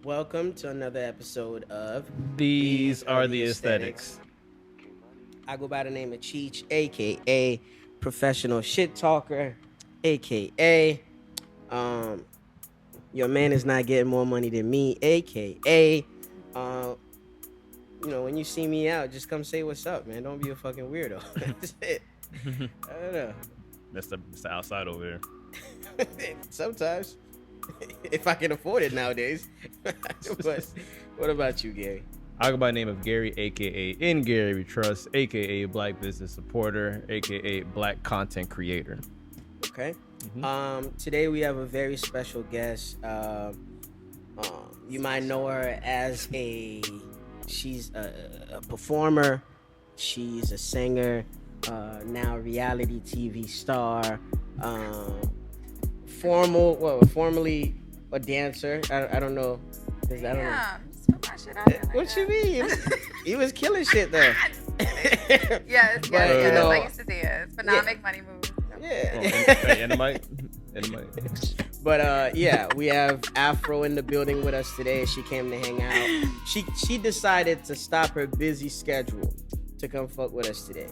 Welcome to another episode of These are the aesthetics. I go by the name of Cheech, aka professional shit talker, aka um your man is not getting more money than me, aka uh when you see me out, just come say what's up, man. Don't be a fucking weirdo. That's it. I don't know. That's the outside over there. Sometimes, if I can afford it nowadays. But what about you, Gary? I go by the name of Gary, aka In Gary We Trust, aka Black Business Supporter, aka Black Content Creator. Okay. Today we have a very special guest. You might know her as she's a performer. She's a singer, now reality TV star. Formerly a dancer. I don't know. I don't know. Just put my shit out there. What you mean? He was killing shit though. Yes. I used to dance, but now I make money moves. Yeah. And the mic. But we have Afro in the building with us today. She came to hang out. She decided to stop her busy schedule to come fuck with us today.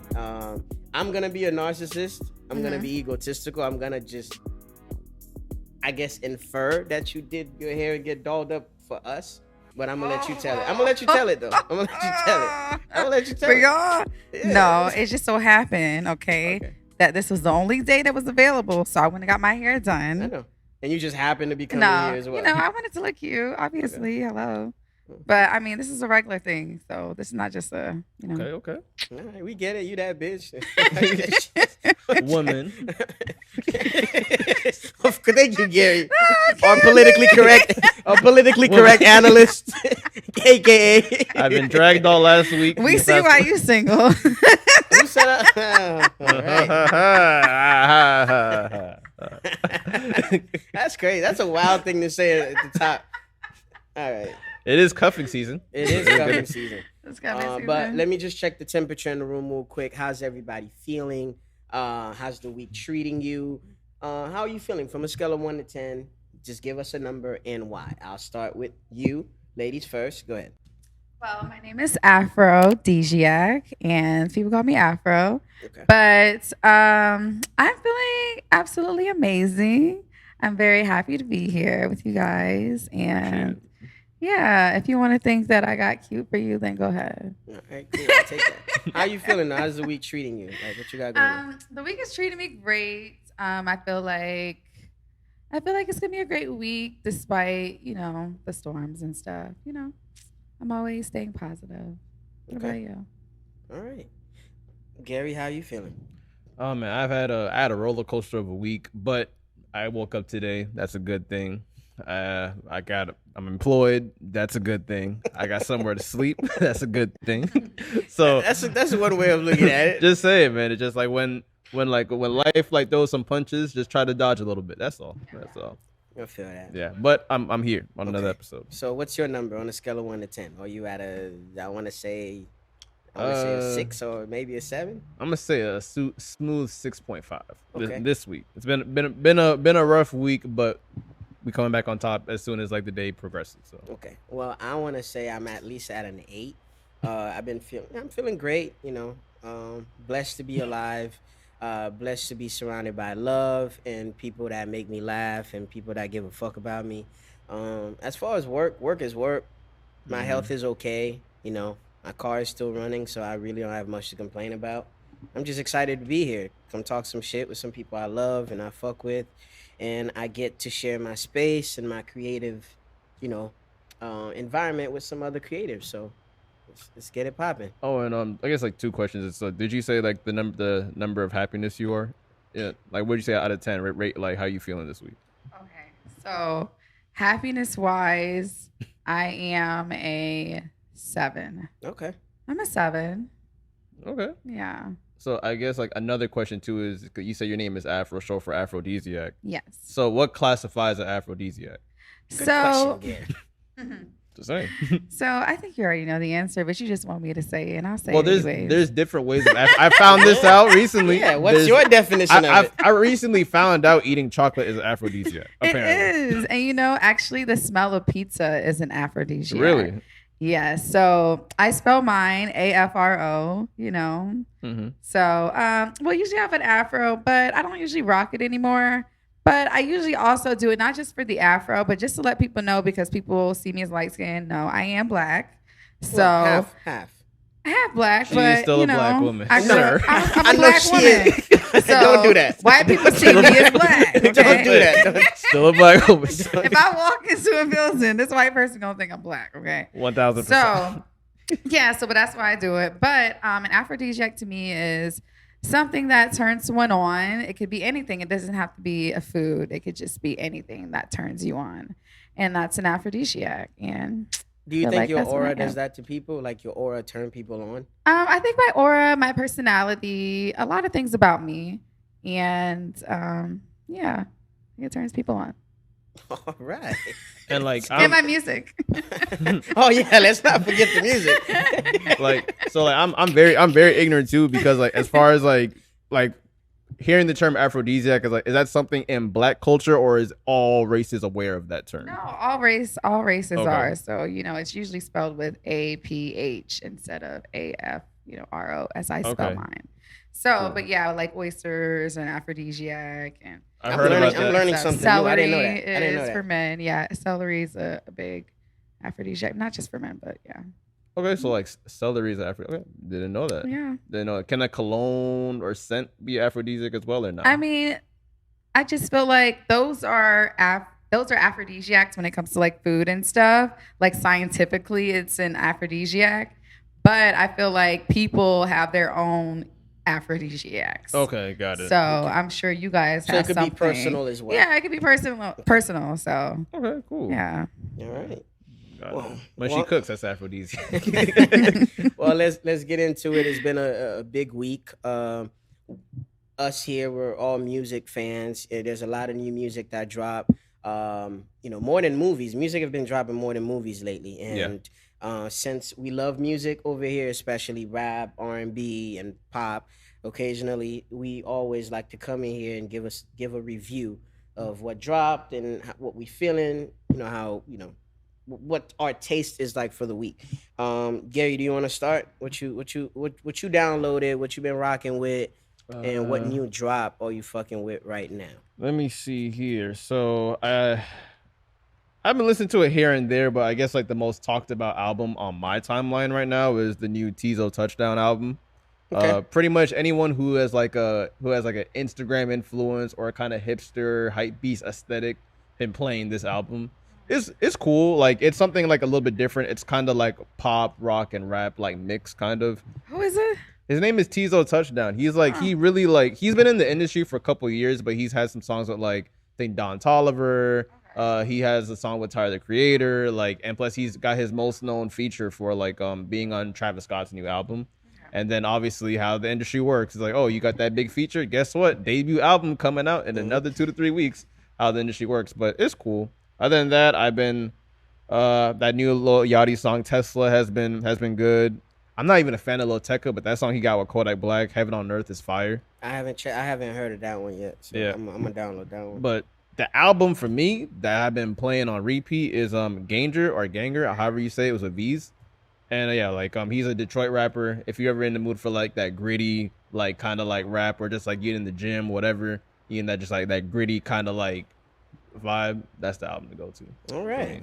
I'm gonna be a narcissist. I'm gonna be egotistical. I'm gonna just, I guess, infer that you did your hair and get dolled up for us. But I'm gonna let you tell it. I'm gonna let you tell it though. I'm gonna let you tell it. I'm gonna let you tell For it. y'all? Yeah. No, it just so happened, okay, that this was the only day that was available. So I went and got my hair I done. know. And you just happened to be coming here as well. I wanted to look cute, obviously. Hello. But I mean, this is a regular thing. So this is not just a, Okay. All right, we get it. You that bitch. Woman. Thank you, Gary. Our politically correct analyst, aka. I've been dragged all last week. We see why you single. Who said all right. That's crazy. That's a wild thing to say at the top. All right. It is cuffing season. It is cuffing season. It's coming soon. But let me just check the temperature in the room real quick. How's everybody feeling? How's the week treating you? How are you feeling from a scale of 1 to 10? Just give us a number and why. I'll start with you, ladies first. Go ahead. Well, my name is aphrodisiac, and people call me Afro. Okay. But I'm feeling absolutely amazing. I'm very happy to be here with you guys. And yeah, if you want to think that I got cute for you, then go ahead. All right, cool. I'll take that. How you feeling now? How's the week treating you? Like, what you got going on? The week is treating me great. I feel like it's gonna be a great week despite, the storms and stuff. I'm always staying positive. What about you? All right. Gary, how you feeling? Oh man, I had a roller coaster of a week, but I woke up today. That's a good thing. I'm employed. That's a good thing. I got somewhere to sleep. That's a good thing. So that's one way of looking at it. Just say it, man. It's just like when life like throws some punches, just try to dodge a little bit. That's all. I feel that. Yeah, but I'm here on another episode. So what's your number on a scale of 1 to 10? Are you at I want to say a 6 or maybe a 7? I'm gonna say a smooth 6.5 Okay. this week. It's been a rough week, but we coming back on top as soon as like the day progresses. So Okay. Well, I want to say I'm at least at an 8. I'm feeling great. Blessed to be alive. Blessed to be surrounded by love and people that make me laugh and people that give a fuck about me. As far as work is work. My health is okay. My car is still running, so I really don't have much to complain about. I'm just excited to be here. Come talk some shit with some people I love and I fuck with. And I get to share my space and my creative, environment with some other creatives. So let's get it popping. Oh, and I guess like 2 questions. It's did you say like the number of happiness you are? Yeah, like what'd you say out of 10? Rate like how you feeling this week? Okay. So happiness wise, I am a 7. Okay. I'm a 7. Okay. Yeah. So I guess like another question too is you say your name is Afro, short for aphrodisiac. Yes. So what classifies an aphrodisiac? Good So question, Gary. Just saying. So I think you already know the answer, but you just want me to say it, and I'll say Well, it anyways. there's different ways. I found this out recently. Yeah, what's There's- your definition of it? I recently found out eating chocolate is an aphrodisiac. Apparently, It is. And actually the smell of pizza is an aphrodisiac. really. Yeah. So I spell mine AFRO, Mm-hmm. So, well, usually I have an afro, but I don't usually rock it anymore. But I usually also do it not just for the afro, but just to let people know because people see me as light skinned. No, I am black. So Well, half. I have black, She but is still a black woman. I'm Sure. I'm I a know black she woman. is. So Don't do that. White people see me as black. Okay? Don't do that. Don't- Still a black woman. If I walk into a building, this white person gonna think I'm black. Okay. 1000%. So, yeah, but that's why I do it. But an aphrodisiac to me is something that turns one on. It could be anything. It doesn't have to be a food. It could just be anything that turns you on, and that's an aphrodisiac. And Do you feel think like your that's what I aura does am. that to people? Like your aura turn people on? I think my aura, my personality, a lot of things about me, and yeah, I think it turns people on. All right. And like, And my music. Oh yeah, let's not forget the music. I'm very ignorant too because like as far as like hearing the term aphrodisiac is that something in black culture or is all races aware of that term? No, all races Okay. are. So, it's usually spelled with APH instead of AF, RO as I spell Okay. mine. So, Cool. but yeah, like oysters and aphrodisiac and I I'm heard learning- about I'm that. learning stuff. something new. I Celery didn't know that. I didn't know is that. for men. Yeah, celery is a big aphrodisiac, not just for men, but yeah. Okay, so like celery is aphrodisiac. Okay, didn't know that. Yeah. Didn't know that. Can a cologne or scent be aphrodisiac as well or not? I mean, I just feel like those are aphrodisiacs when it comes to like food and stuff. Like scientifically, it's an aphrodisiac, but I feel like people have their own aphrodisiacs. Okay, got it. So I'm sure you guys So have it could something. be personal as well. Yeah, it could be personal. So Okay, cool. yeah. All right. Got it. Well, When she well- cooks, that's aphrodisiac. Well, let's get into it. It's been a big week. Us here, we're all music fans. There's a lot of new music that drop. More than movies. Music have been dropping more than movies lately. And since we love music over here, especially rap, R&B, and pop, occasionally we always like to come in here and give a review of what dropped and what we feeling. What our taste is like for the week. Gary, do you want to start? What you downloaded? What you been rocking with? And what new drop are you fucking with right now? Let me see here. So I've been listening to it here and there, but I guess like the most talked about album on my timeline right now is the new Theese Touchdown album. Okay. Pretty much anyone who has like an Instagram influence or a kind of hipster hype beast aesthetic been playing this album. It's cool. Like it's something like a little bit different. It's kind of like pop, rock, and rap like mix kind of. Who is it? His name is Theese Touchdown. He's like he really like he's been in the industry for a couple of years, but he's had some songs with like I think Don Toliver. He has a song with Tyler the Creator, and plus he's got his most known feature for being on Travis Scott's new album. And then obviously how the industry works is like, oh, you got that big feature. Guess what? Debut album coming out in another 2 to 3 weeks. How the industry works, but it's cool. Other than that, I've been that new Lil Yachty song Tesla has been good. I'm not even a fan of Lil Tecca, but that song he got with Kodak Black, Heaven on Earth, is fire. I haven't heard of that one yet. So Yeah. I'm gonna download that one. But the album for me that I've been playing on repeat is Ganger or Ganger, or however you say it, was with V's. And he's a Detroit rapper. If you're ever in the mood for like that gritty, like kind of like rap, or just like you in the gym, whatever, you in that just like that gritty kind of like vibe, that's the album to go to. All right.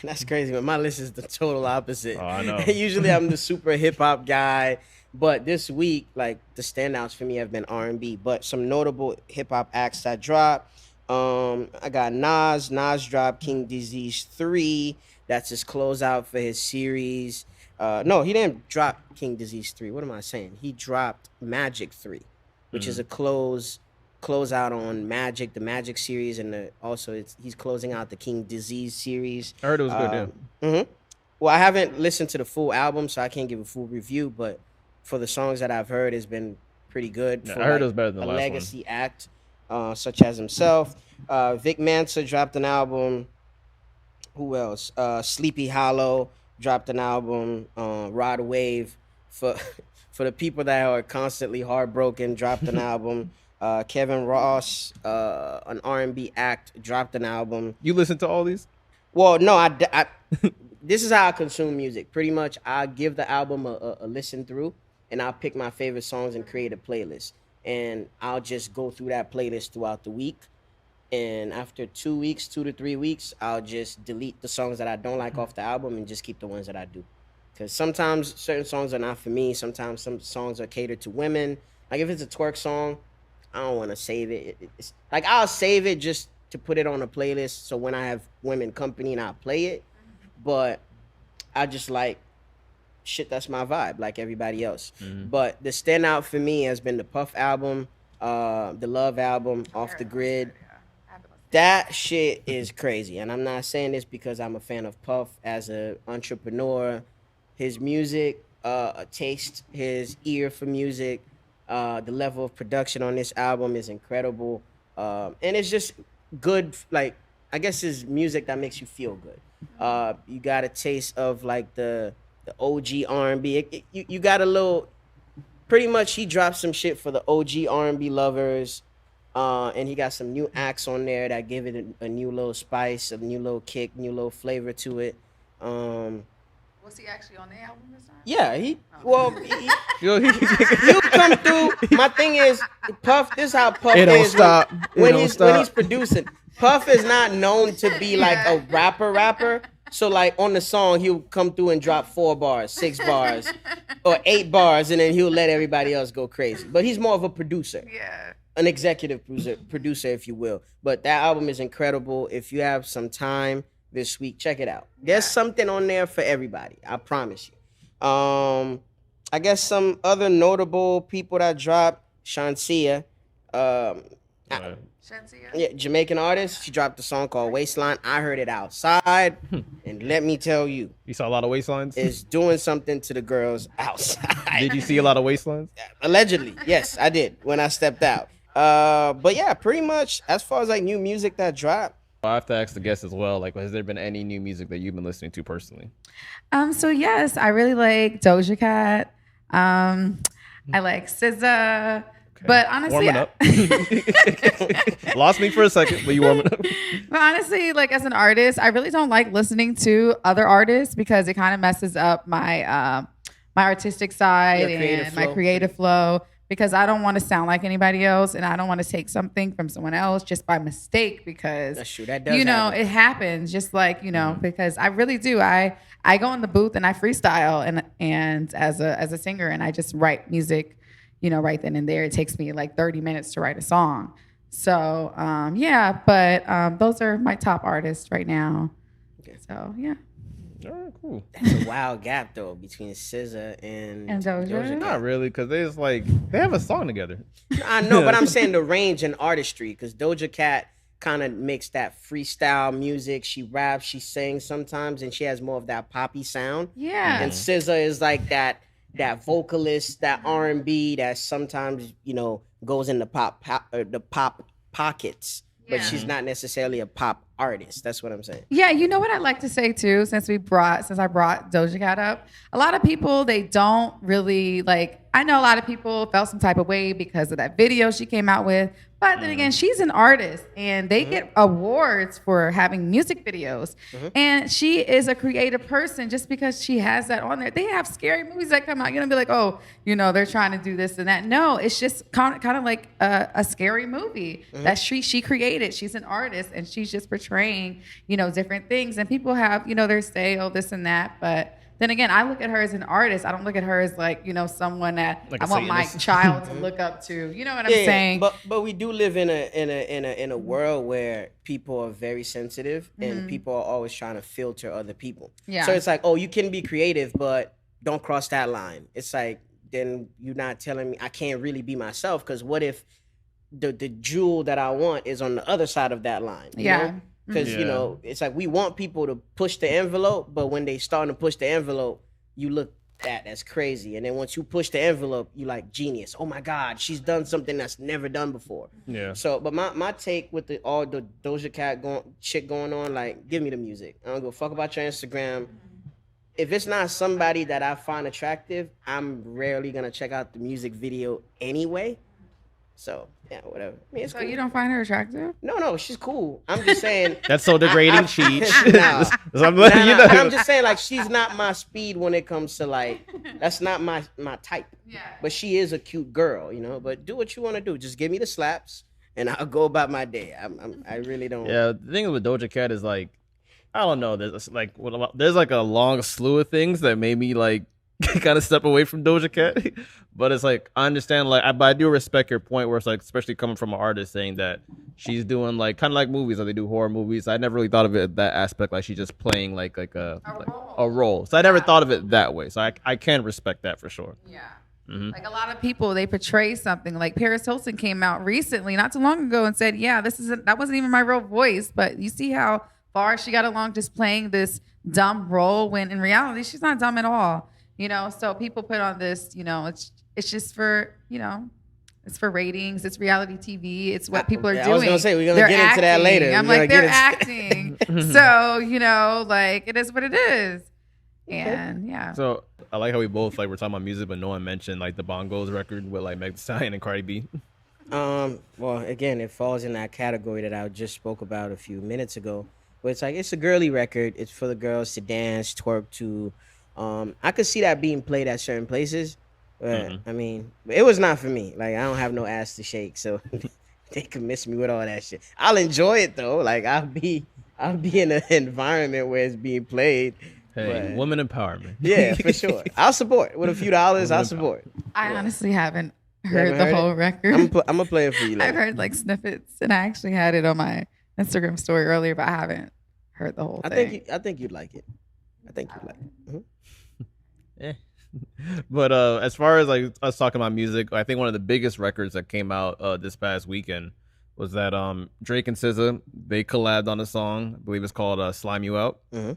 That's crazy, but my list is the total opposite. Oh, I know. Usually I'm the super hip hop guy, but this week, like the standouts for me have been R&B. But some notable hip hop acts that dropped. I got Nas. Nas dropped King Disease 3. That's his closeout for his series. No, he didn't drop King Disease 3. What am I saying? He dropped Magic 3, which is a close out on Magic, the Magic series, and he's closing out the King Disease series. I heard it was good, yeah. Well, I haven't listened to the full album, so I can't give a full review, but for the songs that I've heard, it's been pretty good. Yeah, for I heard it was better than the a last legacy act, such as himself. Vic Mensa dropped an album. Who else? Sleepy Hollow dropped an album. Rod Wave for for the people that are constantly heartbroken dropped an album. Kevin Ross, an R&B act, dropped an album. You listen to all these? Well, no, this is how I consume music. Pretty much, I give the album a listen through, and I'll pick my favorite songs and create a playlist. And I'll just go through that playlist throughout the week. And after 2 weeks, 2 to 3 weeks, I'll just delete the songs that I don't like off the album and just keep the ones that I do. Because sometimes certain songs are not for me. Sometimes some songs are catered to women. Like if it's a twerk song, I don't want to save it. It's like I'll save it just to put it on a playlist. So when I have women company and I'll play it, but I just like shit. That's my vibe, like everybody else. But the standout for me has been the Puff album, the Love album, Off the Grid. That shit is crazy, and I'm not saying this because I'm a fan of Puff as an entrepreneur. His music, taste, his ear for music, the level of production on this album is incredible, and it's just good. Like I guess it's music that makes you feel good. You got a taste of like the OG R&B. You got a little. Pretty much, he dropped some shit for the OG R&B lovers. And he got some new acts on there that give it a new little spice, a new little kick, new little flavor to it. Was he actually on the album this time? Yeah, he'll come through. My thing is, Puff. This is how Puff It don't is stop. when he's producing. Puff is not known to be like a rapper. So like on the song, he'll come through and drop 4 bars, 6 bars, or 8 bars, and then he'll let everybody else go crazy. But he's more of a producer. Yeah. An executive producer, if you will. But that album is incredible. If you have some time this week, check it out. There's something on there for everybody. I promise you. I guess some other notable people that dropped. Shansia. Shansia? Yeah, Jamaican artist. She dropped a song called Waistline. I heard it outside. And let me tell you. You saw a lot of waistlines? It's doing something to the girls outside. Did you see a lot of waistlines? Allegedly. Yes, I did when I stepped out. But yeah, pretty much as far as like new music that dropped. I have to ask the guests as well. Like, has there been any new music that you've been listening to personally? So yes, I really like Doja Cat. I like SZA. Okay. But honestly, warming up. Lost me for a second, but you warming up. But honestly, like as an artist, I really don't like listening to other artists because it kind of messes up my my artistic side and my creative flow. Because I don't want to sound like anybody else, and I don't want to take something from someone else just by mistake. Because that's true. That does happen. It happens. Just like because I really do. I go in the booth and I freestyle, and as a singer, and I just write music, right then and there. It takes me like 30 minutes to write a song. So yeah, but those are my top artists right now. Okay. So yeah. All right, cool. That's a wild gap though between SZA and Doja. Not really, because they have a song together. I know, but I'm saying the range and artistry, because Doja Cat kind of makes that freestyle music. She raps, she sings sometimes, and she has more of that poppy sound. Yeah. And SZA is like that vocalist, that R&B that sometimes goes in the pop pockets. But she's not necessarily a pop artist. That's what I'm saying. Yeah, you know what I'd like to say too, since I brought Doja Cat up. A lot of people, they don't really like. I know a lot of people felt some type of way because of that video she came out with. But then again, she's an artist, and they get awards for having music videos. And she is a creative person just because she has that on there. They have scary movies that come out. You're gonna be like, oh, they're trying to do this and that. No, it's just kind of like a scary movie that she created. She's an artist, and she's just portraying, different things. And people have, their say, oh, this and that. But then again, I look at her as an artist. I don't look at her as like, someone that like I want my child to look up to. You know what I'm saying? But we do live in a world where people are very sensitive and people are always trying to filter other people. Yeah. So it's like, oh, you can be creative, but don't cross that line. It's like, then you're not telling me I can't really be myself, because what if the jewel that I want is on the other side of that line? You know? Because, it's like we want people to push the envelope, but when they starting to push the envelope, you look that's crazy. And then once you push the envelope, you like genius. Oh my God, she's done something that's never done before. Yeah. So, but my take with all the Doja Cat shit going on, like, give me the music. I don't give a fuck about your Instagram. If it's not somebody that I find attractive, I'm rarely gonna check out the music video anyway. So yeah, whatever. I mean, it's So cool. you don't find her attractive? No, she's cool. I'm just saying. That's so degrading, cheat. Nah. So I'm letting you know. And I'm just saying, like, she's not my speed when it comes to, like, that's not my type. Yeah. But she is a cute girl, you know. But do what you want to do. Just give me the slaps, and I'll go about my day. I really don't. Yeah, the thing with Doja Cat is like, I don't know. There's like there's like a long slew of things that made me like kind of step away from Doja Cat. But it's like I understand, like, but I do respect your point where it's like, especially coming from an artist saying that she's doing like kind of like movies, or they do horror movies. I never really thought of it that aspect, like she's just playing like a role. So I never thought of it that way. So I can respect that for sure. Yeah. Mm-hmm. Like a lot of people, they portray something. Like Paris Hilton came out recently, not too long ago, and said, "Yeah, that wasn't even my real voice." But you see how far she got along just playing this dumb role, when in reality she's not dumb at all. You know, so people put on this. You know, it's just for, you know, it's for ratings. It's reality TV. It's what people are doing. I was gonna say we're gonna get into that later. I'm like, they're acting. So, you know, like, it is what it is. And yeah. So I like how we both like we're talking about music, but no one mentioned like the Bongos record with like Meg Thee Stallion and Cardi B. Well, again, it falls in that category that I just spoke about a few minutes ago. But it's like, it's a girly record. It's for the girls to dance, twerk to. I could see that being played at certain places, but I mean, it was not for me. Like, I don't have no ass to shake, so they can miss me with all that shit. I'll enjoy it though. Like, I'll be in an environment where it's being played. Hey, But woman empowerment. yeah, for sure. I'll support with a few dollars. I'll support. I honestly haven't haven't heard the heard whole it? record. I'm gonna play it for you later. I've heard like snippets, and I actually had it on my Instagram story earlier, but I haven't heard the whole thing. I think you'd like it. I think you'd like it. Mhm. Yeah. But as far as like us talking about music, I think one of the biggest records that came out this past weekend was that Drake and SZA, they collabed on a song. I believe it's called "Slime You Out." Mm-hmm.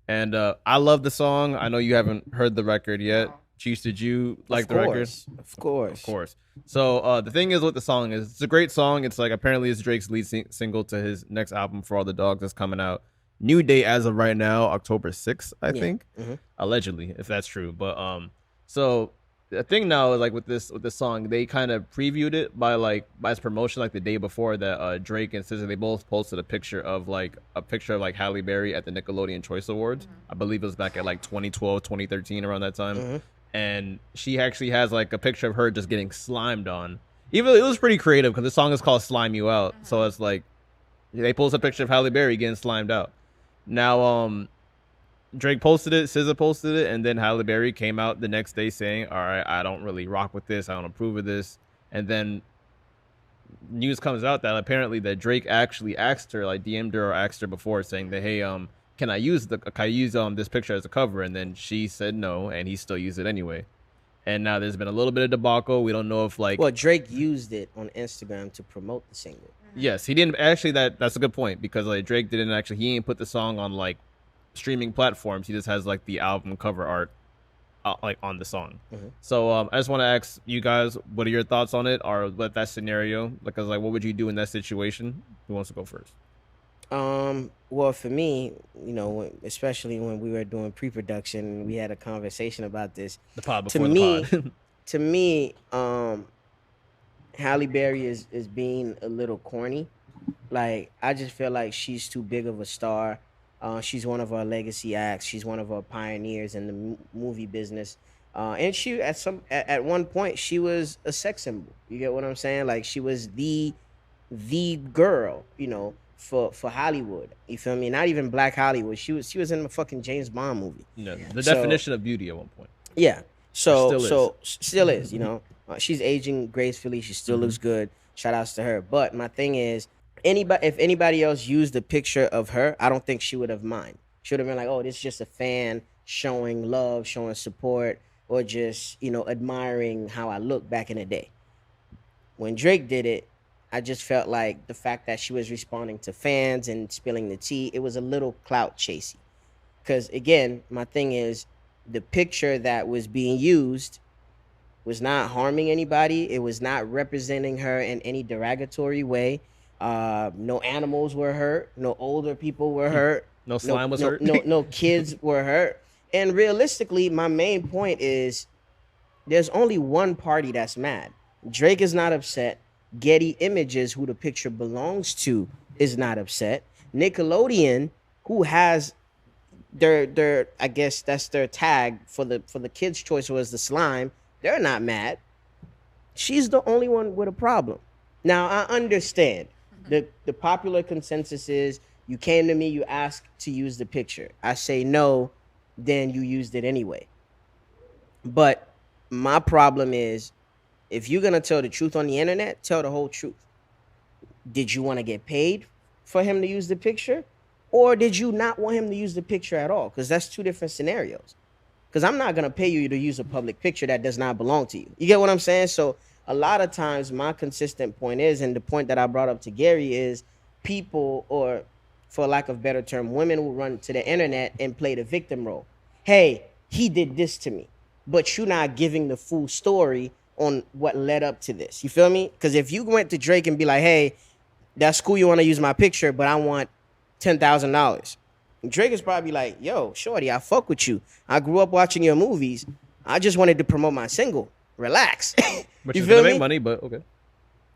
And I love the song. I know you haven't heard the record yet. Cheese, did you like the record? Of course. Of course. So the thing is with the song is it's a great song. It's like apparently it's Drake's lead single to his next album, For All the Dogs, that's coming out. New date as of right now, October 6th, I think. Mm-hmm. Allegedly, if that's true. But so the thing now is like with this song, they kind of previewed it by its promotion like the day before that Drake and SZA, they both posted a picture of like Halle Berry at the Nickelodeon Choice Awards. I believe it was back at like 2012, 2013, around that time. And she actually has like a picture of her just getting slimed on. Even it was pretty creative because the song is called Slime You Out. So it's like they post a picture of Halle Berry getting slimed out. Now Drake posted it, SZA posted it, and then Halle Berry came out the next day saying, "All right, I don't really rock with this. I don't approve of this." And then news comes out that apparently that Drake actually asked her, like DM'd her or asked her before, saying that, "Hey, can I use this picture as a cover?" And then she said no, and he still used it anyway. And now there's been a little bit of debacle. We don't know if like. Well, Drake used it on Instagram to promote the single. Yes, he didn't actually. That's a good point because like Drake didn't actually. He ain't put the song on like streaming platforms. He just has like the album cover art like on the song. So I just want to ask you guys, what are your thoughts on it, or what that scenario? Because like, what would you do in that situation? Who wants to go first? Well, for me, you know, especially when we were doing pre-production, we had a conversation about this. The pod before the pod. To me, Halle Berry is being a little corny. Like, I just feel like she's too big of a star. She's one of our legacy acts. She's one of our pioneers in the movie business. And she at one point she was a sex symbol. You get what I'm saying? Like, she was the girl, you know, for Hollywood. You feel me? Not even Black Hollywood. She was in a fucking James Bond movie. No, the definition of beauty at one point. Yeah. Still is, you know. She's aging gracefully. She still looks good. Shout outs to her. But my thing is, if anybody else used a picture of her, I don't think she would have mind. She would have been like, oh, this is just a fan showing love, showing support, or just, you know, admiring how I look back in the day. When Drake did it, I just felt like the fact that she was responding to fans and spilling the tea, it was a little clout chasey. Because, again, my thing is, the picture that was being used was not harming anybody. It was not representing her in any derogatory way. No animals were hurt. No older people were hurt. No No, slime was no, hurt. no kids were hurt. And realistically, my main point is there's only one party that's mad. Drake is not upset. Getty Images, who the picture belongs to, is not upset. Nickelodeon, who has their I guess that's their tag for the kids' choice was the slime. They're not mad. She's the only one with a problem. Now I understand the popular consensus is you came to me, you asked to use the picture. I say no, then you used it anyway. But my problem is if you're gonna tell the truth on the internet, tell the whole truth. Did you want to get paid for him to use the picture? Or did you not want him to use the picture at all? Because that's two different scenarios. Because I'm not going to pay you to use a public picture that does not belong to you. You get what I'm saying? So a lot of times my consistent point is, and the point that I brought up to Gary is people, or for lack of better term, women will run to the internet and play the victim role. Hey, he did this to me. But you're not giving the full story on what led up to this. You feel me? Because if you went to Drake and be like, hey, that's cool, you want to use my picture, but I want $10,000. Drake is probably like, yo, shorty, I fuck with you. I grew up watching your movies. I just wanted to promote my single. Relax. But You she's feel gonna me? make money, but okay.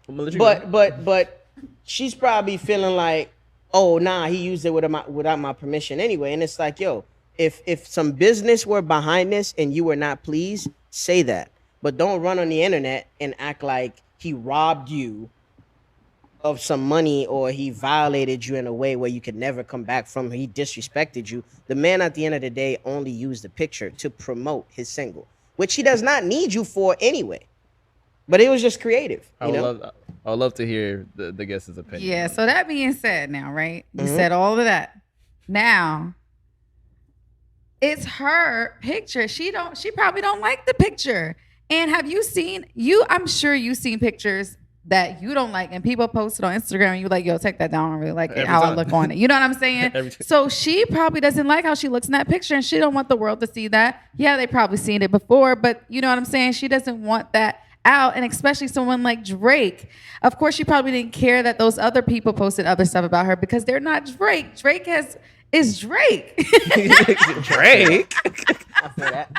I'm gonna let you go. But she's probably feeling like, oh, nah, he used it without my permission anyway. And it's like, yo, if some business were behind this and you were not pleased, say that. But don't run on the internet and act like he robbed you of some money or he violated you in a way where you could never come back from. He disrespected you. The man at the end of the day only used the picture to promote his single, which he does not need you for anyway. But it was just creative. I would love to hear the guest's opinion. Yeah. So that being said, now, right? You Mhm. said all of that. Now, it's her picture. She probably don't like the picture. And have you seen I'm sure you've seen pictures that you don't like and people post it on Instagram and you're like, yo, take that down. I really like it, Every how I time. look on it. You know what I'm saying? Every time. So she probably doesn't like how she looks in that picture and she don't want the world to see that. Yeah, they probably seen it before, but you know what I'm saying? She doesn't want that out, and especially someone like Drake. Of course, she probably didn't care that those other people posted other stuff about her because they're not Drake. Drake is Drake. Drake. I feel that.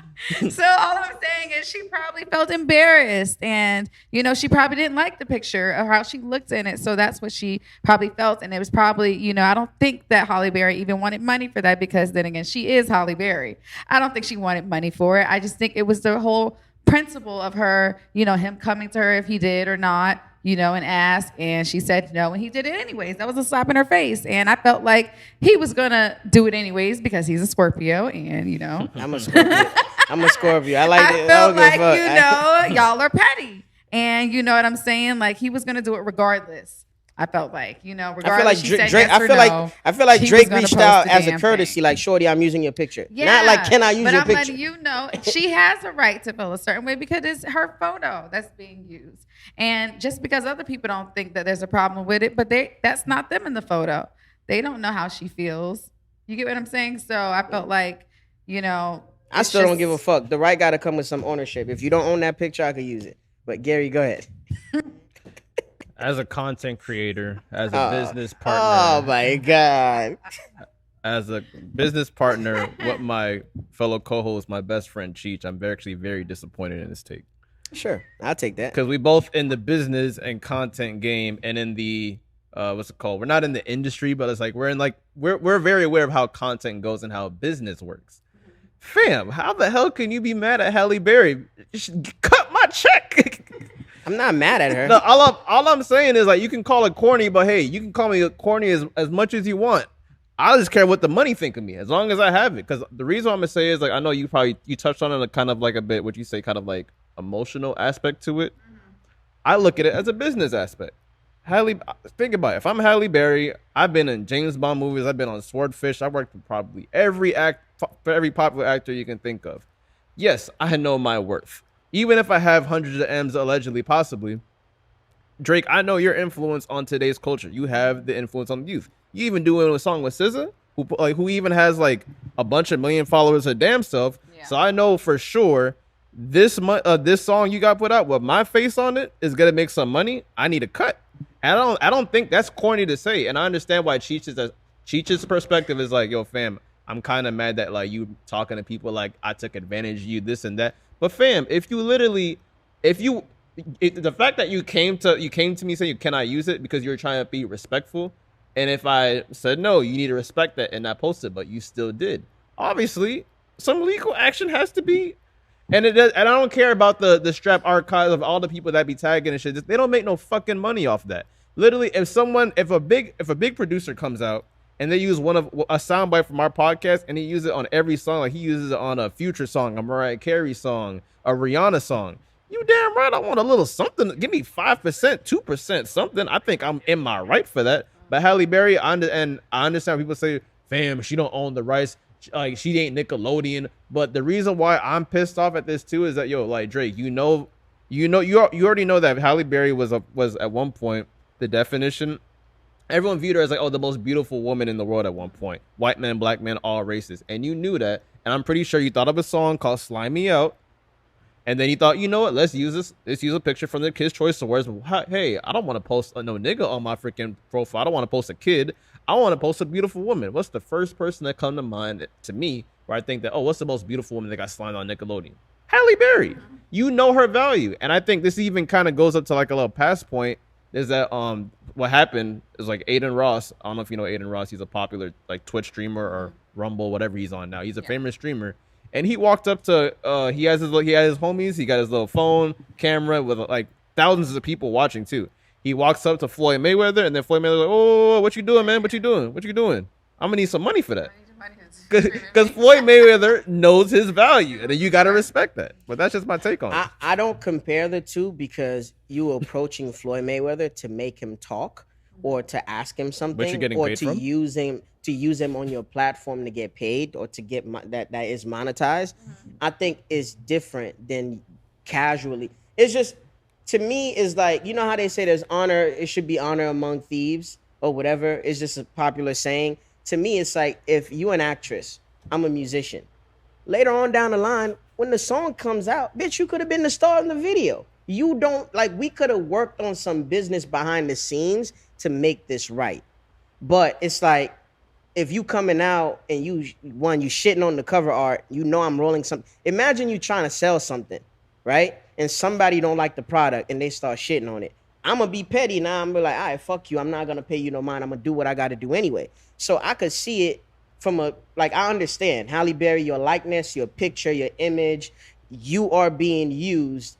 So all I'm saying is she probably felt embarrassed, and she probably didn't like the picture or how she looked in it. So that's what she probably felt, and it was probably I don't think that Halle Berry even wanted money for that because then again she is Halle Berry. I don't think she wanted money for it. I just think it was the whole principle of her, him coming to her if he did or not, and ask, and she said no, and he did it anyways. That was a slap in her face, and I felt like he was gonna do it anyways because he's a Scorpio, and I'm a Scorpio. I'm a Scorpio. I like I it. felt don't give a like fuck. y'all are petty, and you know what I'm saying. Like he was gonna do it regardless. I felt like regardless. I feel like she said Drake. yes or no, I feel like she was Drake gonna reached post out the as a damn courtesy, thing. like, "Shorty, I'm using your picture." Yeah, Not like, "Can I use but your I'm picture?" letting you know she has a right to feel a certain way because it's her photo that's being used. And just because other people don't think that there's a problem with it, but that's not them in the photo. They don't know how she feels. You get what I'm saying? So I felt like, I still don't give a fuck. The right guy to come with some ownership. If you don't own that picture, I could use it. But Gary, go ahead. As a content creator, as a business Oh partner, my god. as a business partner with my fellow co-host, my best friend Cheech, I'm actually very disappointed in this take. Sure, I'll take that. Because we both in the business and content game and in the what's it called? We're not in the industry, but it's like we're very aware of how content goes and how business works. Fam, how the hell can you be mad at Halle Berry? Cut my check. I'm not mad at her. No, all I'm saying is like you can call it corny, but hey, you can call me corny as much as you want. I just care what the money think of me as long as I have it. Because the reason I'm gonna say is like I know you touched on it a kind of like a bit what you say kind of like emotional aspect to it. I look at it as a business aspect. Think about it. If I'm Halle Berry, I've been in James Bond movies. I've been on Swordfish. I worked with probably every popular actor you can think of. Yes, I know my worth. Even if I have hundreds of M's allegedly, possibly, Drake, I know your influence on today's culture. You have the influence on the youth. You even doing a song with SZA. who even has like a bunch of million followers her damn self. Yeah. So I know for sure this song you got put out with my face on it is gonna make some money. I need a cut. And I don't think that's corny to say. And I understand why Cheech's perspective is like, yo, fam, I'm kind of mad that like you talking to people like I took advantage of you, this and that. But fam, the fact that you came to me saying, can I use it because you're trying to be respectful, and if I said no, you need to respect that and not post it, but you still did. Obviously, some legal action has to be. And it does, and I don't care about the strap archives of all the people that be tagging and shit. They don't make no fucking money off that. Literally, if a big producer comes out and they use a soundbite from our podcast and he uses it on every song, like he uses it on a Future song, a Mariah Carey song, a Rihanna song. You damn right, I want a little something. Give me 5%, 2%, something. I think I'm in my right for that. But Halle Berry, I understand people say, fam, she don't own the rights. Like she ain't Nickelodeon. But the reason why I'm pissed off at this too is that, yo, like Drake, you already know that Halle Berry was at one point the definition. Everyone viewed her as like, oh, the most beautiful woman in the world at one point. White men, black men, all races. And you knew that. And I'm pretty sure you thought of a song called Slime Me Out. And then you thought, you know what, let's use a picture from the Kids' Choice Awards. Hey, I don't want to post no nigga on my freaking profile. I don't want to post a kid. I want to post a beautiful woman. What's the first person that come to mind to me where I think that, oh, what's the most beautiful woman that got slimed on Nickelodeon? Halle Berry. You know her value. And I think this even kind of goes up to like a little past point is that what happened is like Aiden Ross. I don't know if you know Aiden Ross. He's a popular like Twitch streamer or Rumble, whatever he's on now. He's a famous streamer. And he walked up to he had his homies. He got his little phone camera with like thousands of people watching too. He walks up to Floyd Mayweather, and then Floyd Mayweather's like, "Oh, what you doing, man? What you doing? What you doing? I'm gonna need some money for that." Because Floyd Mayweather knows his value, and then you gotta respect that. But that's just my take on it. I don't compare the two because you approaching Floyd Mayweather to make him talk or to ask him something, But you're getting or paid to from? use him on your platform to get paid or to get that is monetized. I think is different than casually. It's just, to me, is like, you know how they say there's honor, it should be honor among thieves or whatever. It's just a popular saying. To me, it's like, if you an actress, I'm a musician. Later on down the line, when the song comes out, bitch, you could have been the star in the video. You don't, like, we could have worked on some business behind the scenes to make this right. But it's like, if you coming out and you shitting on the cover art, you know I'm rolling something. Imagine you trying to sell something, right? And somebody don't like the product and they start shitting on it. I'm going to be petty now. I'm going to be like, all right, fuck you. I'm not going to pay you no mind. I'm going to do what I got to do anyway. So I could see it from I understand. Halle Berry, your likeness, your picture, your image, you are being used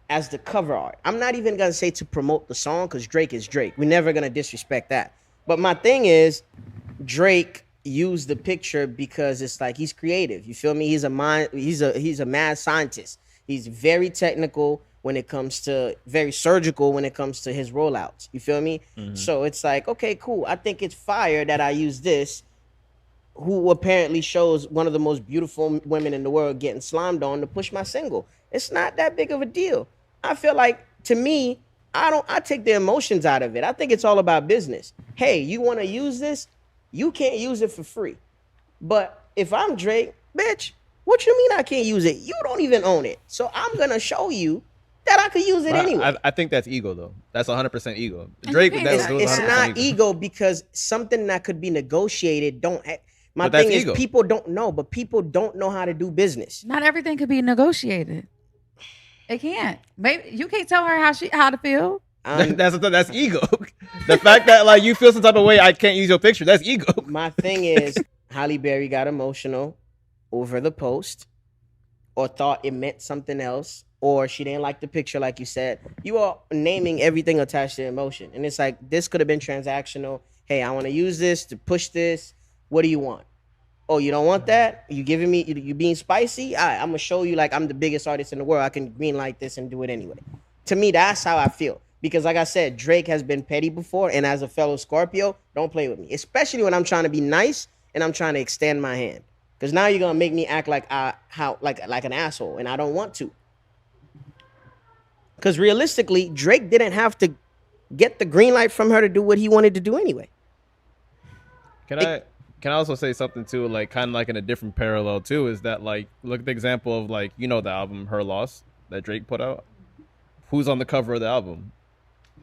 as the cover art. I'm not even going to say to promote the song because Drake is Drake. We're never going to disrespect that. But my thing is, Drake used the picture because it's like he's creative. You feel me? He's a mad scientist. He's very technical when it comes to, very surgical when it comes to his rollouts. You feel me? Mm-hmm. So it's like, okay, cool. I think it's fire that I use this, who apparently shows one of the most beautiful women in the world getting slimed on, to push my single. It's not that big of a deal. I feel like, to me, I take the emotions out of it. I think it's all about business. Hey, you want to use this? You can't use it for free. But if I'm Drake, bitch, what you mean I can't use it? You don't even own it. So I'm going to show you that I could use it anyway. I think that's ego, though. That's 100% ego. Drake, it's not ego because something that could be negotiated don't. My thing is, people don't know, but people don't know how to do business. Not everything could be negotiated. It can't. Maybe you can't tell her how to feel. That's ego. The fact that like you feel some type of way, I can't use your picture, that's ego. My thing is, Halle Berry got emotional over the post, or thought it meant something else, or she didn't like the picture, like you said. You are naming everything attached to emotion, and it's like, this could have been transactional. Hey, I want to use this to push this. What do you want? Oh, you don't want that? You giving me? You being spicy? All right, I'm gonna show you like I'm the biggest artist in the world. I can green light this and do it anyway. To me, that's how I feel. Because like I said, Drake has been petty before, and as a fellow Scorpio, don't play with me. Especially when I'm trying to be nice and I'm trying to extend my hand. Because now you're gonna make me act like an asshole, and I don't want to. Because realistically, Drake didn't have to get the green light from her to do what he wanted to do anyway. Can can I also say something too, like kind of like in a different parallel too, is that like look at the example of like the album Her Loss that Drake put out. Who's on the cover of the album?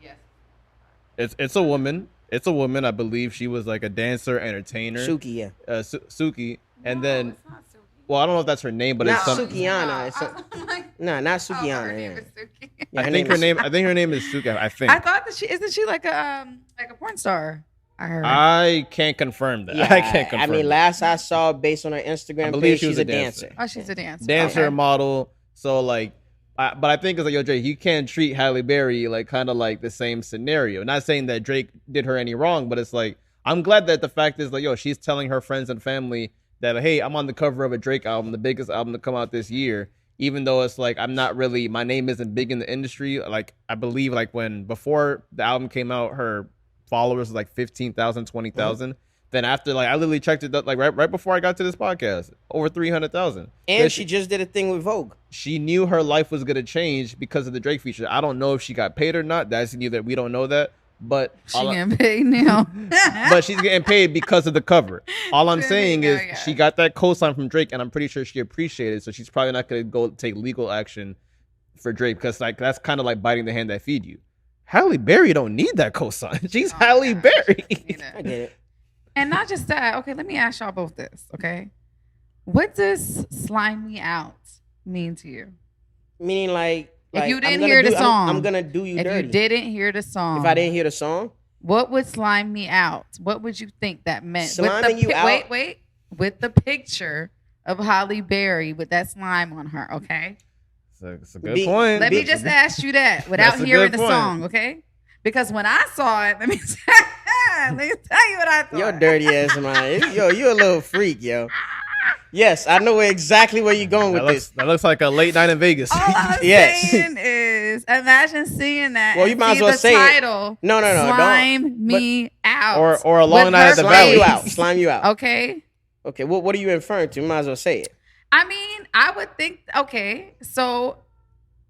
Yes. It's a woman. It's a woman. I believe she was like a dancer, entertainer. Suki, yeah. Suki, and No, then it's not Suki. well, I don't know if that's her name, but Not it's some. Sukiana. It's I'm like, nah, not oh, her Sukiana. name Yeah. is Suki. Yeah, I think her name. I think her name is Suki. I think. I thought that isn't she like a porn star? I heard. I can't confirm that. Yeah, I can't confirm. I mean, that. last I saw, based on her I Instagram believe page, she was she's a a dancer. dancer. Oh, she's a dancer. Dancer, Okay. model. So like, but I think it's like, yo, Drake, you can't treat Halle Berry like kind of like the same scenario. Not saying that Drake did her any wrong, but it's like I'm glad that the fact is like, yo, she's telling her friends and family that, hey, I'm on the cover of a Drake album, the biggest album to come out this year. Even though it's like I'm not really, my name isn't big in the industry. Like I believe like before the album came out, her followers was like 15,000, 20,000. Then after, like, I literally checked it like right before I got to this podcast, over 300,000. And she just did a thing with Vogue. She knew her life was gonna change because of the Drake feature. I don't know if she got paid or not. That's neither. We don't know that. But She getting paid now. but she's getting paid because of the cover. All I'm There saying you is go, yeah. she got that cosign from Drake, and I'm pretty sure she appreciated it. So she's probably not gonna go take legal action for Drake because like that's kind of like biting the hand that feed you. Halle Berry don't need that cosign. She's Oh, Halle gosh. Berry. I get it. And not just that. Okay, let me ask y'all both this. Okay, what does "slime me out" mean to you? Meaning like If you I'm didn't gonna hear the do- song, I'm gonna do you If dirty. you didn't hear the song, If I didn't hear the song, what would "slime me out"? What would you think that meant? Sliming you out? Wait. With the picture of Halle Berry with that slime on her. Okay. It's a good Be- point. Let me just ask you that without That's a hearing good the point. song, okay? Because when I saw it, let me tell you what I thought. your dirty ass man. Yo, you a little freak, yo. Yes, I know exactly where you're going with this. That looks like a late night in Vegas. All I'm Yes. saying is, imagine seeing that. Well, and you might as see well the say it. title, No, don't. Slime me out. Or a long with night her at the Slime Valley. you face. out. Slime you out. Okay. Okay, what are you inferring to? You might as well say it. I mean, I would think, okay, so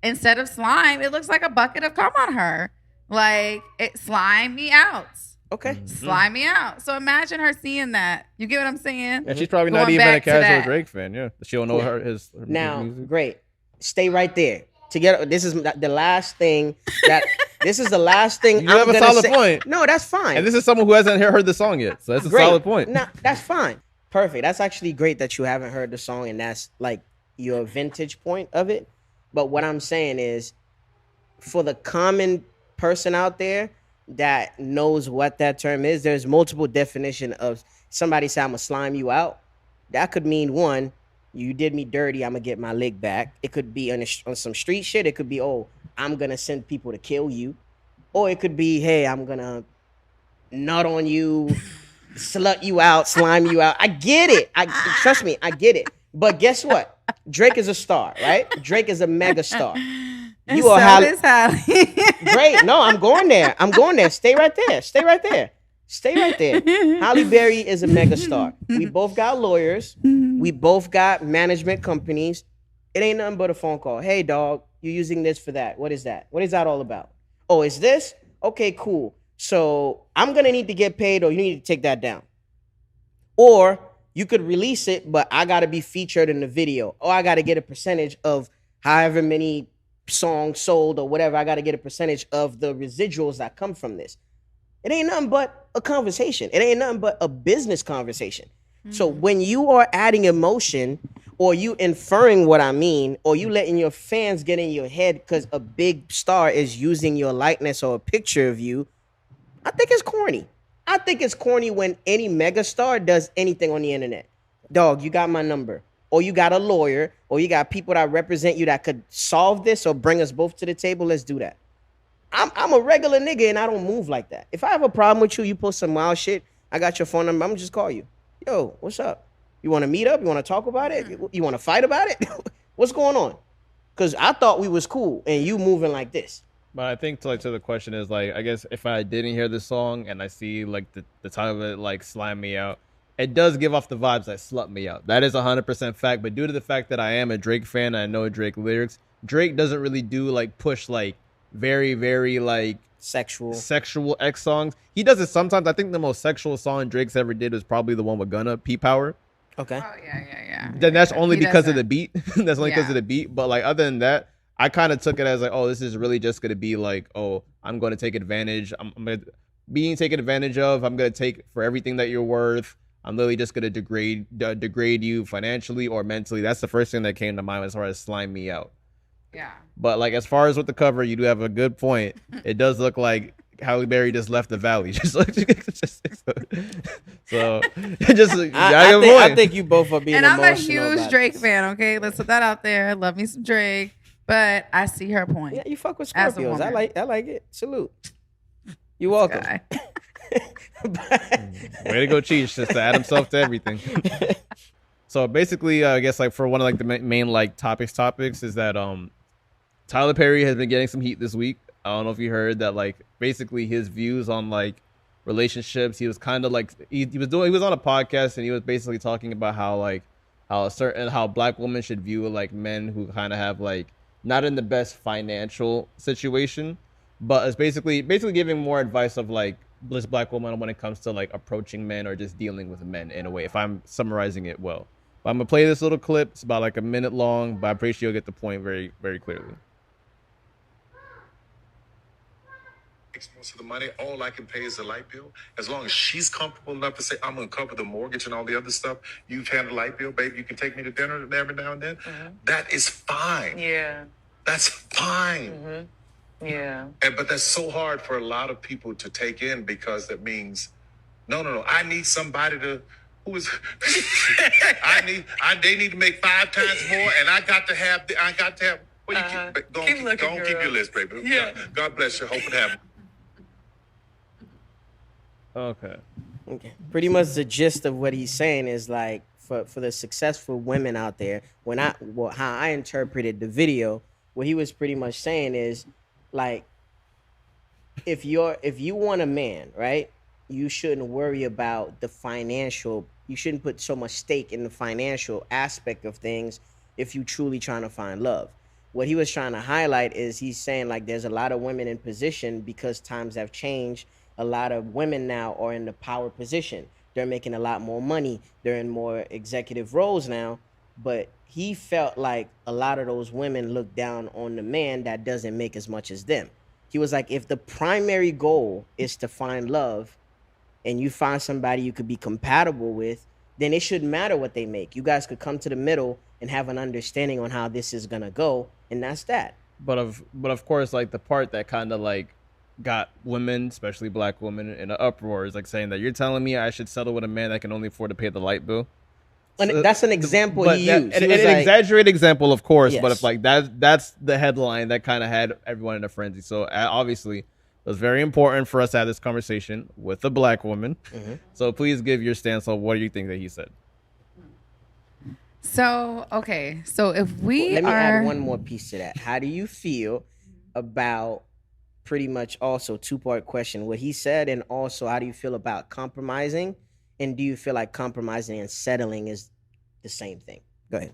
instead of slime, it looks like a bucket of cum on her. Like, it slime me out. Okay. Slime me out. So imagine her seeing that. You get what I'm saying? And she's probably not Going even a back to casual that. Drake fan. Yeah, she don't know her Now, music. great. Stay right there. This is the last thing that. This is the last thing. You have a gonna solid say. point. No, that's fine. And this is someone who hasn't heard the song yet, so that's a Great. solid point. No, that's fine. Perfect. That's actually great that you haven't heard the song, and that's like your vintage point of it. But what I'm saying is, for the common person out there that knows what that term is, there's multiple definition of somebody say I'm gonna slime you out. That could mean one, you did me dirty, I'm gonna get my leg back. It could be on some street shit. It could be, oh, I'm gonna send people to kill you. Or it could be, hey, I'm gonna nut on you, slut you out, slime you out. I get it. Trust me, I get it. But guess what? Drake is a star, right? Drake is a mega star. And You so are Halle. is Halle. Great. No, I'm going there. Stay right there. Stay right there. Halle Berry is a mega star. We both got lawyers. We both got management companies. It ain't nothing but a phone call. Hey, dog, you're using this for that. What is that? What is that all about? Oh, it's this? Okay, cool. So I'm going to need to get paid, or you need to take that down. Or you could release it, but I got to be featured in the video. Or I got to get a percentage of however many songs sold or whatever. I got to get a percentage of the residuals that come from this. It ain't nothing but a conversation. It ain't nothing but a business conversation. So when you are adding emotion, or you inferring what I mean, or you letting your fans get in your head because a big star is using your likeness or a picture of you, I think it's corny. I think it's corny when any megastar does anything on the internet. Dog, you got my number. Or you got a lawyer, or you got people that represent you that could solve this or bring us both to the table. Let's do that. I'm a regular nigga and I don't move like that. If I have a problem with you, you post some wild shit, I got your phone number, I'm gonna just call you. Yo, what's up? You want to meet up? You want to talk about it? You want to fight about it? What's going on? Because I thought we was cool and you moving like this. But I think to the question is like, I guess if I didn't hear this song and I see like the title of it, like Slime Me Out, it does give off the vibes that slut me out. That is 100% fact. But due to the fact that I am a Drake fan and I know Drake lyrics, Drake doesn't really do like push like very, very like sexual X songs. He does it sometimes. I think the most sexual song Drake's ever did was probably the one with Gunna, P Power. Okay. Oh yeah. Then that's only He because of doesn't. the beat. That's only because Yeah. of the beat. But like other than that, I kind of took it as like, oh, this is really just gonna be like, oh, I'm gonna take advantage. I'm gonna being taken advantage of. I'm gonna take for everything that you're worth. I'm literally just gonna degrade you financially or mentally. That's the first thing that came to mind as far as slime me out. Yeah. But like as far as with the cover, you do have a good point. It does look like Halle Berry just left the valley. Just like so just I think you both are being And I'm emotional. a huge about Drake this. fan. Okay, let's put that out there. Love me some Drake, but I see her point. Yeah, you fuck with As a Scorpios. I woman. like it. Salute. You're welcome. Guy. way to go, Cheech, just to add himself to everything. So basically, I guess like for one of like the main like topics is that Tyler Perry has been getting some heat this week. I don't know if you heard that, like basically his views on like relationships. He was kind of like he was on a podcast and he was basically talking about how black women should view like men who kind of have like not in the best financial situation, but it's basically giving more advice of like this black woman when it comes to like approaching men or just dealing with men in a way. If I'm summarizing it well, but I'm gonna play this little clip. It's about like a minute long, but I'm pretty sure you'll get the point very, very clearly. Makes most of the money. All I can pay is the light bill. As long as she's comfortable enough to say, I'm going to cover the mortgage and all the other stuff. You've had a light bill, baby. You can take me to dinner every now and then. That is fine. Yeah. That's fine. Yeah. But that's so hard for a lot of people to take in because that means, no. I need somebody to, who is, they need to make 5 times more and I got to have, well, you Keep looking, go on, keep girl. your list, baby. Yeah. God bless you. Hope it happens. Okay. Okay. Pretty much the gist of what he's saying is like for the successful women out there, how I interpreted the video, what he was pretty much saying is like if you want a man, right? You shouldn't worry about the financial. You shouldn't put so much stake in the financial aspect of things if you truly trying to find love. What he was trying to highlight is he's saying like there's a lot of women in position because times have changed. A lot of women now are in the power position. They're making a lot more money. They're in more executive roles now. But he felt like a lot of those women look down on the man that doesn't make as much as them. He was like, if the primary goal is to find love and you find somebody you could be compatible with, then it shouldn't matter what they make. You guys could come to the middle and have an understanding on how this is going to go. And that's that. But of course, like the part that kind of like got women, especially black women, in an uproar is like saying that you're telling me I should settle with a man that can only afford to pay the light bill. And that's an example But he used. An He was like, exaggerated example, of course, but Yes. if like that's the headline that kind of had everyone in a frenzy. So obviously, it was very important for us to have this conversation with a black woman. So please give your stance on what do you think that he said. So okay, so if we let me are, add one more piece to that. How do you feel about pretty much also 2-part question, what he said, and also how do you feel about compromising? And do you feel like compromising and settling is the same thing? Go ahead.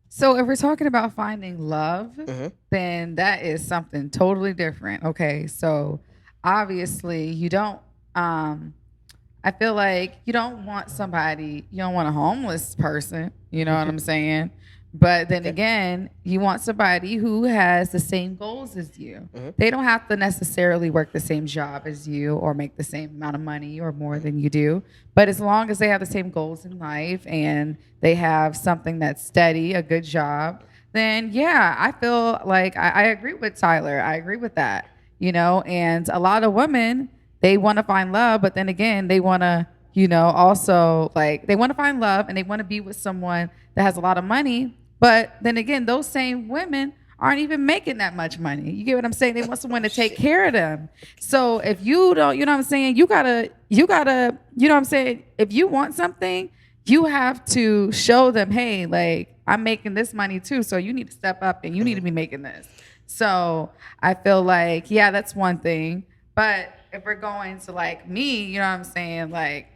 so if we're talking about finding love, Mhm. then that is something totally different. Okay, so obviously you don't. I feel like you don't want a homeless person. You know what I'm saying? But then again, you want somebody who has the same goals as you. They don't have to necessarily work the same job as you or make the same amount of money or more than you do. But as long as they have the same goals in life and they have something that's steady, a good job, then yeah, I feel like I agree with Tyler. I agree with that. And a lot of women, they want to find love, but then again, they want to, also like they want to find love and they want to be with someone that has a lot of money. But then again, those same women aren't even making that much money. You get what I'm saying? They want someone to take care of them. So if you don't, you know what I'm saying? You gotta, you know what I'm saying? If you want something, you have to show them, hey, like I'm making this money too. So you need to step up and you need to be making this. So I feel like, yeah, that's one thing. But if we're going to like me, you know what I'm saying? Like,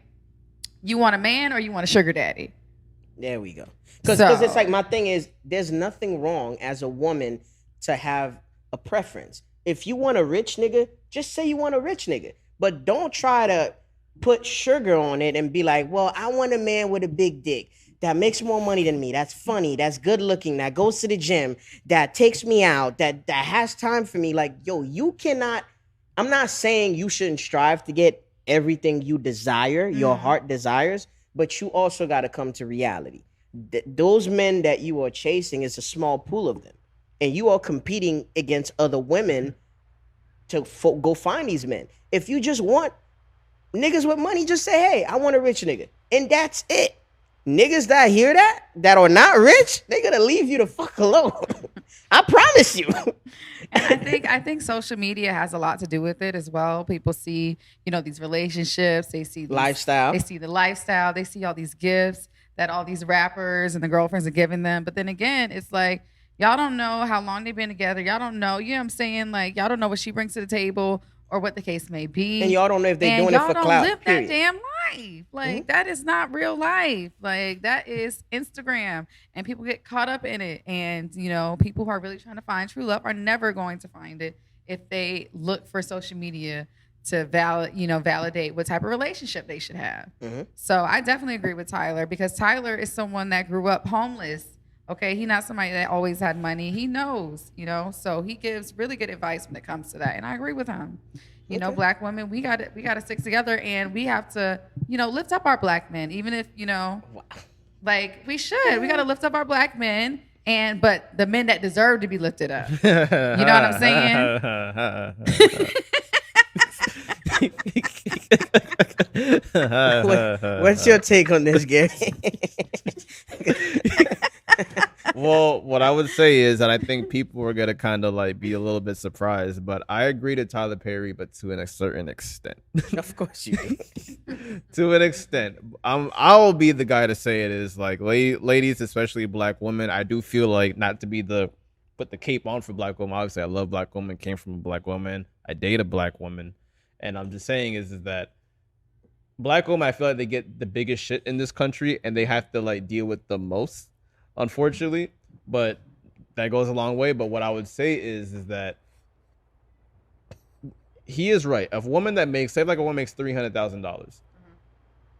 you want a man or you want a sugar daddy? There we go. Because So- it's like my thing is there's nothing wrong as a woman to have a preference. If you want a rich nigga, just say you want a rich nigga. But don't try to put sugar on it and be like, well, I want a man with a big dick that makes more money than me, that's funny, that's good looking, that goes to the gym, that takes me out, that has time for me. Like, yo, you cannot. I'm not saying you shouldn't strive to get everything you desire, your heart desires, but you also got to come to reality. Those men that you are chasing is a small pool of them, and you are competing against other women to go find these men. If you just want niggas with money, just say, hey, I want a rich nigga, and that's it. Niggas that hear that are not rich, they're gonna leave you the fuck alone. I promise you. And I think social media has a lot to do with it as well. People see, these relationships, they see lifestyle. They see the lifestyle, they see all these gifts that all these rappers and the girlfriends are giving them. But then again, it's like, y'all don't know how long they've been together. Y'all don't know, you know what I'm saying? Like, y'all don't know what she brings to the table or what the case may be. And y'all don't know if they're doing it for clout. Y'all don't live that damn life. Like, that is not real life. Like, that is Instagram. And people get caught up in it. And, people who are really trying to find true love are never going to find it if they look for social media to validate what type of relationship they should have. So I definitely agree with Tyler, because Tyler is someone that grew up homeless. Okay, he's not somebody that always had money. He knows, so he gives really good advice when it comes to that, and I agree with him. Black women, we got to stick together, and we have to, lift up our black men, even if like we should. We got to lift up our black men, but the men that deserve to be lifted up. You know what I'm saying? What's your take on this, Gary? Well, what I would say is that I think people are gonna kind of like be a little bit surprised, but I agree to Tyler Perry, but to a certain extent. Of course you do. To an extent. I'll be the guy to say it is like, ladies, especially black women. I do feel like, not to be put the cape on for black women. Obviously, I love black women. Came from a black woman. I date a black woman, and I'm just saying is that black women, I feel like they get the biggest shit in this country, and they have to like deal with the most, unfortunately. But that goes a long way. But what I would say is that he is right. A woman that makes, say like a woman makes $300,000.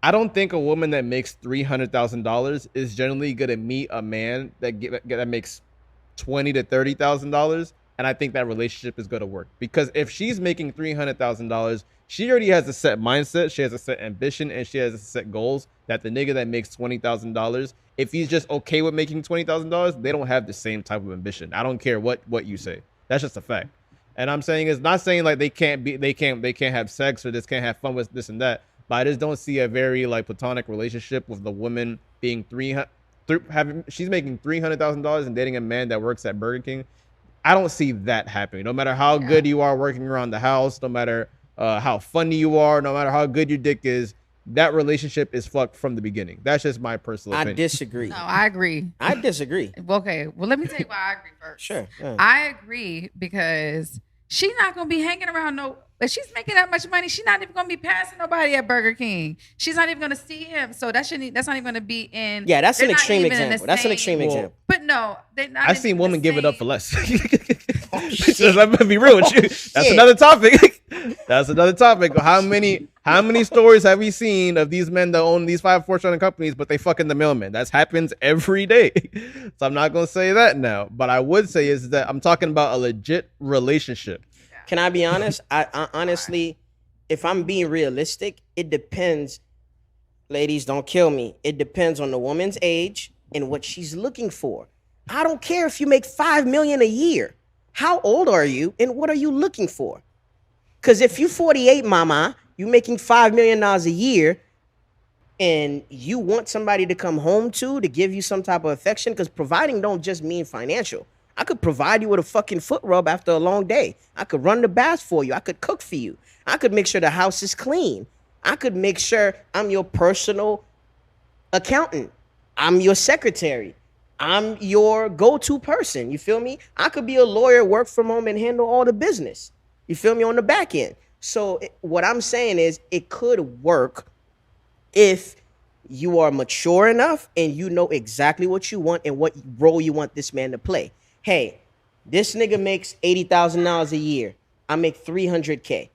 I don't think a woman that makes $300,000 is generally going to meet a man that makes $20,000 to $30,000. And I think that relationship is going to work, because if she's making $300,000, she already has a set mindset, she has a set ambition, and she has a set goals that the nigga that makes $20,000, if he's just okay with making $20,000, they don't have the same type of ambition. I don't care what you say. That's just a fact. And I'm saying is not saying like they can't have sex or just can't have fun with this and that, but I just don't see a very like platonic relationship with the woman being she's making $300,000 and dating a man that works at Burger King. I don't see that happening. No matter how good you are working around the house, no matter how funny you are, no matter how good your dick is, that relationship is fucked from the beginning. That's just my personal opinion. I disagree. No, I agree. I disagree. Okay, well, let me tell you why I agree first. Sure. Yeah. I agree because she's not going to be hanging around if she's making that much money, she's not even going to be passing nobody at Burger King. She's not even going to see him. So that's not even going to be in. Yeah, that's an extreme example. That's an extreme example. But no, they're not. I've seen women give it up for less. I'm gonna be real with you. That's another topic. That's another topic. How many stories have we seen of these men that own these 5 Fortune companies, but they fucking the mailman? That happens every day. So I'm not gonna say that now. But I would say is that I'm talking about a legit relationship. Can I be honest? I honestly, if I'm being realistic, it depends. Ladies, don't kill me. It depends on the woman's age and what she's looking for. I don't care if you make $5 million a year. How old are you and what are you looking for? Because if you 48, mama, you making $5 million a year and you want somebody to come home to give you some type of affection, because providing don't just mean financial. I could provide you with a fucking foot rub after a long day. I could run the bath for you. I could cook for you. I could make sure the house is clean. I could make sure I'm your personal accountant. I'm your secretary. I'm your go-to person. You feel me? I could be a lawyer, work from home, and handle all the business. You feel me? On the back end. So what I'm saying is it could work if you are mature enough and you know exactly what you want and what role you want this man to play. Hey, This nigga makes $80,000 a year. I make $300K.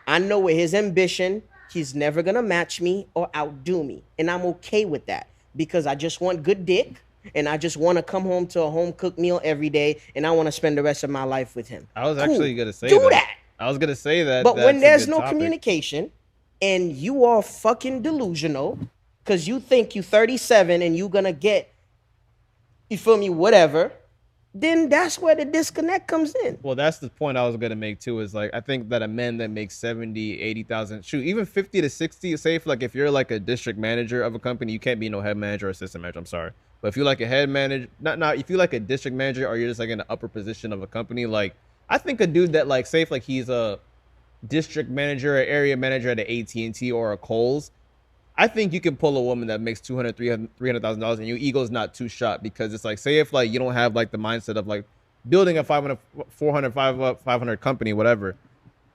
I know with his ambition, he's never gonna match me or outdo me, and I'm okay with that because I just want good dick, and I just want to come home to a home cooked meal every day, and I want to spend the rest of my life with him. I was Cool. actually gonna say Do that. that. I was gonna say that. But that's when a there's good no topic. communication, and you are fucking delusional, because you think you 37 and you gonna get, you feel me, whatever, then that's where the disconnect comes in. Well, that's the point I was gonna make too. Is like I think that a man that makes 70, 80,000, shoot, even 50 to 60, say if you're like a district manager of a company, you can't be no head manager or assistant manager. I'm sorry, but if you're like a head manager, not if you're like a district manager or you're just like in the upper position of a company, like I think a dude that like say if like he's a district manager or area manager at an AT&T or a Kohl's, I think you can pull a woman that makes $300,000 and your ego's not too shot, because it's like, say if like you don't have like the mindset of like building a 500 company, whatever.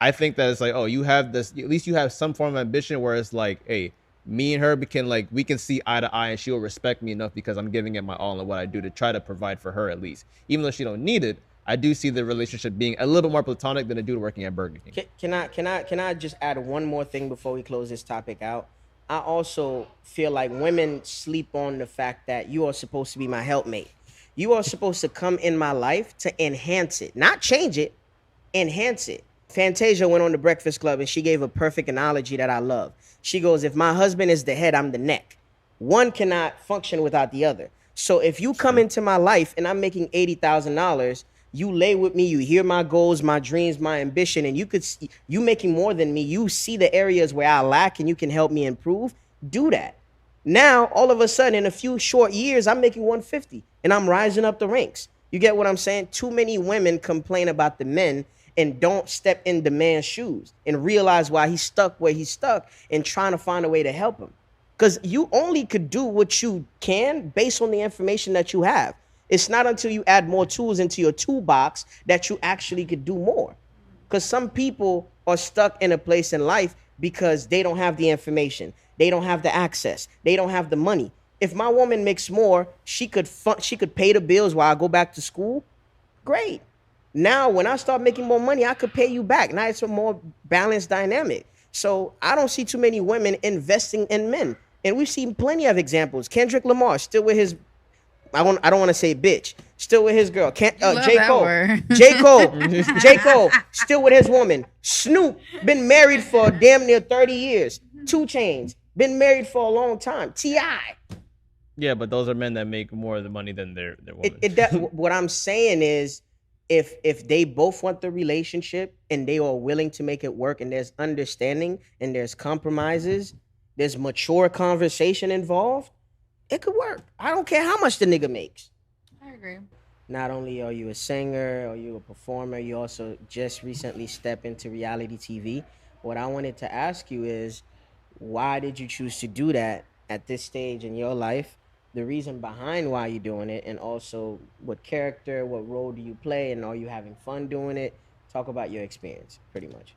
I think that it's like, oh, you have this, at least you have some form of ambition where it's like, hey, me and her we can see eye to eye and she'll respect me enough because I'm giving it my all in what I do to try to provide for her at least. Even though she don't need it, I do see the relationship being a little more platonic than a dude working at Burger King. Can I just add one more thing before we close this topic out? I also feel like women sleep on the fact that you are supposed to be my helpmate. You are supposed to come in my life to enhance it, not change it, enhance it. Fantasia went on the Breakfast Club and she gave a perfect analogy that I love. She goes, if my husband is the head, I'm the neck. One cannot function without the other. So if you come into my life and I'm making $80,000, you lay with me, you hear my goals, my dreams, my ambition, and you making more than me, you see the areas where I lack and you can help me improve, do that. Now, all of a sudden, in a few short years, I'm making 150 and I'm rising up the ranks. You get what I'm saying? Too many women complain about the men and don't step in the man's shoes and realize why he's stuck where he's stuck and trying to find a way to help him. Because you only could do what you can based on the information that you have. It's not until you add more tools into your toolbox that you actually could do more. Because some people are stuck in a place in life because they don't have the information. They don't have the access. They don't have the money. If my woman makes more, she could pay the bills while I go back to school. Great. Now, when I start making more money, I could pay you back. Now it's a more balanced dynamic. So I don't see too many women investing in men. And we've seen plenty of examples. Kendrick Lamar still with his, I don't want to say bitch, still with his girl. J. Cole. J. Cole, still with his woman. Snoop, been married for damn near 30 years. 2 Chainz, been married for a long time. T.I. Yeah, but those are men that make more of the money than their women. What I'm saying is, if they both want the relationship and they are willing to make it work and there's understanding and there's compromises, there's mature conversation involved, it could work. I don't care how much the nigga makes. I agree. Not only are you a singer or you a performer, you also just recently stepped into reality TV. What I wanted to ask you is, why did you choose to do that at this stage in your life? The reason behind why you're doing it, and also what character, what role do you play, and are you having fun doing it? Talk about your experience, pretty much.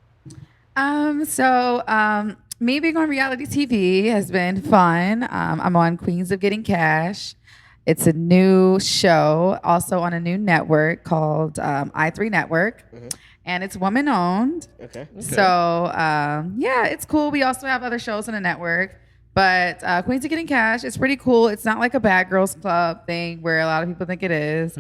Me being on reality TV has been fun. I'm on Queens of Getting Cash. It's a new show, also on a new network called i3 Network, and it's woman owned. Okay. So it's cool. We also have other shows on the network, but Queens of Getting Cash, it's pretty cool. It's not like a Bad Girls Club thing where a lot of people think it is.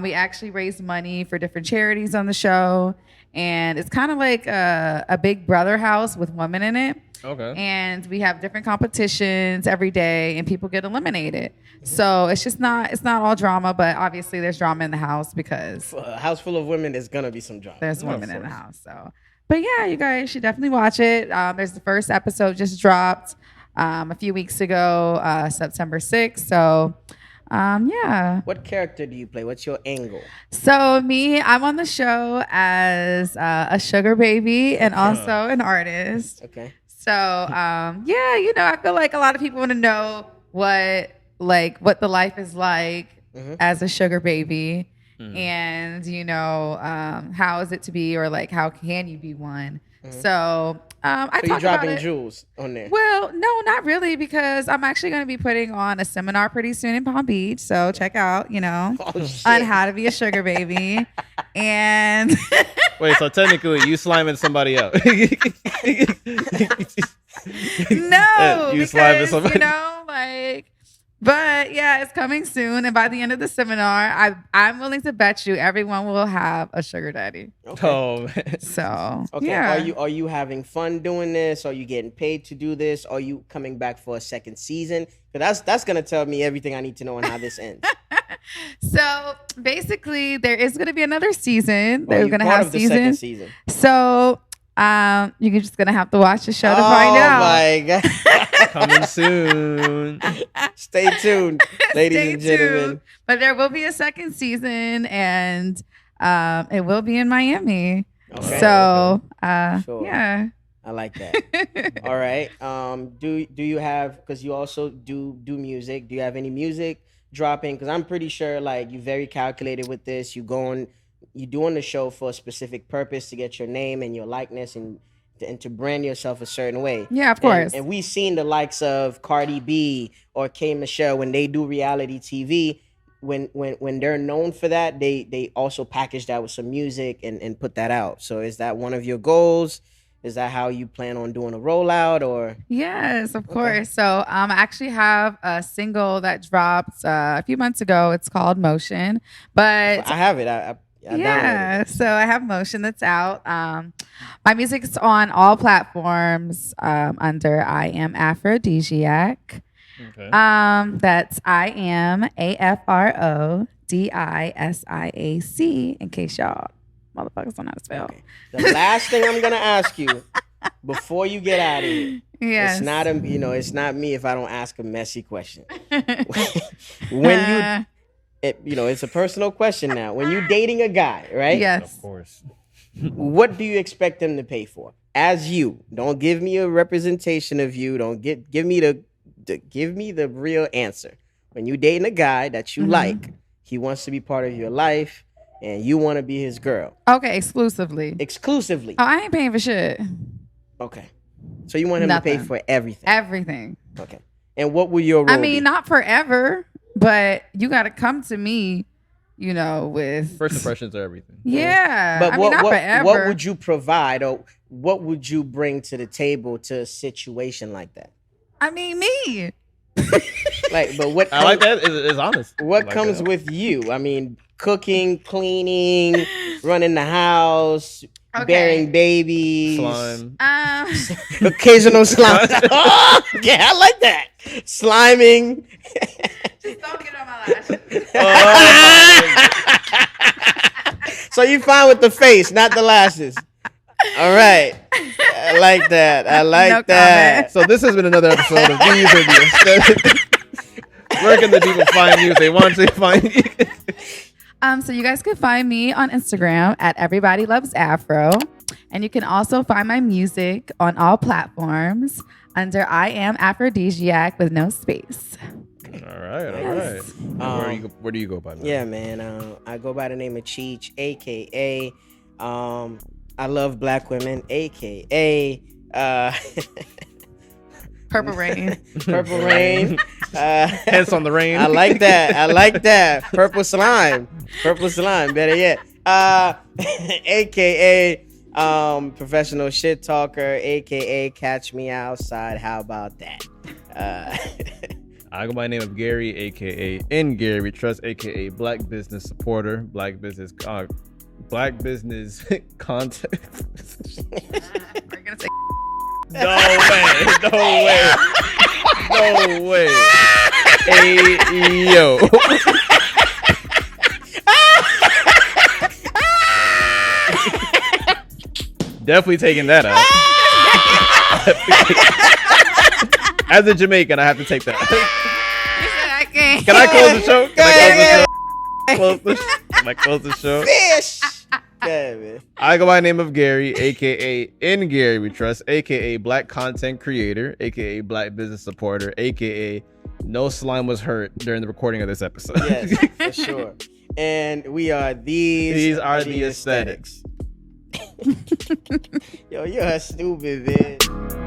We actually raise money for different charities on the show, and it's kind of like a Big Brother house with women in it. Okay. And we have different competitions every day, and people get eliminated. So it's not all drama, but obviously there's drama in the house because A house full of women, there's gonna be some drama. there's women in the house. So, but yeah, you guys should definitely watch it. There's the first episode just dropped a few weeks ago, September 6th. So, yeah. What character do you play? What's your angle? So I'm on the show as a sugar baby and also an artist. Okay. So, I feel like a lot of people want to know what the life is like as a sugar baby, and how is it to be, or like how can you be one? So, I So you're talk about dropping it. jewels on there. Well, no, not really, because I'm actually going to be putting on a seminar pretty soon in Palm Beach. So check out, Oh shit. on how to be a sugar baby. And Wait, so technically you sliming somebody out. no, You sliming because somebody. but yeah, it's coming soon. And by the end of the seminar, I'm willing to bet you everyone will have a sugar daddy. Okay. Oh man. So Okay. yeah. Are you having fun doing this? Are you getting paid to do this? Are you coming back for a second season? Because that's gonna tell me everything I need to know on how this ends. So basically, there is going to be another season. Are They're you going to part have of the second season. season. So you're just going to have to watch the show to find out. Oh my god. Coming soon. Stay tuned, ladies Stay and gentlemen. tuned. But there will be a second season, and it will be in Miami. Okay. So Sure. yeah. I like that. All right. Do you have, because you also do music? Do you have any music dropping? Because I'm pretty sure like you're very calculated with this. You doing the show for a specific purpose to get your name and your likeness and to brand yourself a certain way. Yeah, of course. And we've seen the likes of Cardi B or K Michelle when they do reality TV. When they're known for that, they also package that with some music and put that out. So is that one of your goals? Is that how you plan on doing a rollout or? Yes, of course. So I actually have a single that dropped a few months ago. It's called Motion. But I have it. I downloaded yeah, it. so I have Motion that's out. My music is on all platforms under I Am Aphrodisiac. Okay. That's I Am AFRODISIAC, in case y'all motherfuckers don't know how to spell. Okay. The last thing I'm gonna ask you before you get out of here. Yes. It's not me if I don't ask a messy question. When it's a personal question now. When you're dating a guy, right? Yes. Of course. What do you expect them to pay for? As you, don't give me a representation of you. Don't give me the real answer. When you dating a guy that you like, he wants to be part of your life, and you want to be his girl. Okay, exclusively. Exclusively. Oh, I ain't paying for shit. Okay. So you want him to pay Nothing. for everything. Everything. Okay. And what will your role I mean, be? not forever, but you got to come to me, with First impressions are everything. Yeah. But I mean, not forever. what would you provide, or what would you bring to the table to a situation like that? I mean, me. But what I like that. It's honest. What I like comes that. with you? I mean, cooking, cleaning, running the house, Okay. bearing babies, Slime. occasional slime. Oh, yeah, I like that. Sliming. Just don't get on my lashes. So you fine with the face, not the lashes. All right. I like that. I like No that. comment. So this has been another episode of These Are the Aesthetics. Where can the people find you if they want to find you? So you guys can find me on Instagram at Everybody Loves Afro. And you can also find my music on all platforms under I Am Aphrodisiac with no space. All right. Yes. Where do you go by now? Yeah, man. I go by the name of Cheech, aka I love black women, aka Purple Rain. Purple Rain. Hence on the rain. I like that. Purple slime. Better yet. AKA professional shit talker, AKA catch me outside. How about that? I go by the name of Gary, aka In Gary We Trust, aka Black Business Supporter, Black Business Content. We're gonna say No way. Hey, yo. Definitely taking that out. As a Jamaican, I have to take that. I can't. Can I close the show? Can I close the show? Fish. Yeah, man. I go by the name of Gary, aka In Gary We Trust, aka Black Content Creator, aka Black Business Supporter, aka No Slime Was Hurt during the recording of this episode. Yes, for sure. And we are These These are the aesthetics. Yo, you're stupid, man.